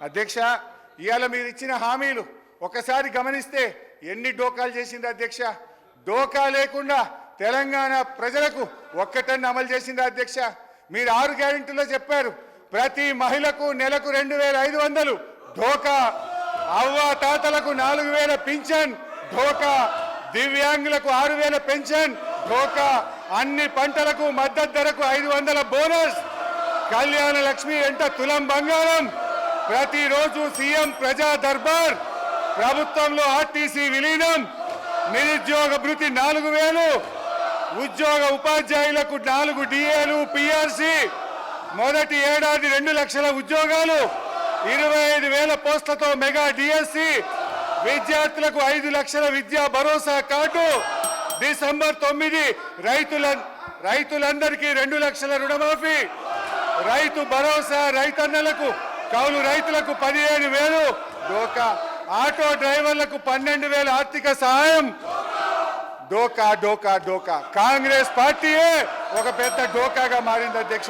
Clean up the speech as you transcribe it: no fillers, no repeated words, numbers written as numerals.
అధ్యక్ష, ఇవాళ మీరు ఇచ్చిన హామీలు ఒకసారి గమనిస్తే ఎన్ని డోకాలు చేసింది అధ్యక్ష. డోకా లేకుండా తెలంగాణ ప్రజలకు ఒక్కటన్ను అమలు చేసింది అధ్యక్ష. మీరు 6 గ్యారెంటీలో చెప్పారు, ప్రతి మహిళకు నెలకు 2500 ఢోకా, అవ్వ తాతలకు 4000 పింఛన్ ఢోకా, దివ్యాంగులకు 6000 పెన్షన్ ఢోకా, అన్ని పంటలకు మద్దతు ధరకు 500 బోనస్, కళ్యాణ లక్ష్మి ఎంట తులం బంగారం, ప్రతిరోజు సీఎం ప్రజా దర్బార్, ప్రభుత్వంలో ఆర్టీసీ విలీనం, నిరుద్యోగ భృతి 4000, ఉద్యోగ ఉపాధ్యాయులకు 4 డిఏలు పిఆర్సీ, మొదటి ఏడాది 2 లక్షల ఉద్యోగాలు, 25,000 పోస్టులతో మెగా డిఎస్సి, విద్యార్థులకు 5 లక్షల విద్యా భరోసా కార్డు, డిసెంబర్ 9 రైతులందరికీ 2 లక్షల రుణమాఫీ, రైతు భరోసా రైతన్నలకు, కౌలు రైతులకు 15,000 డోకా, ఆటో డ్రైవర్లకు 12,000 ఆర్థిక సహాయం. డోకా డోకా డోకా. కాంగ్రెస్ పార్టీయే ఒక పెద్ద డోకాగా మారింది అధ్యక్ష.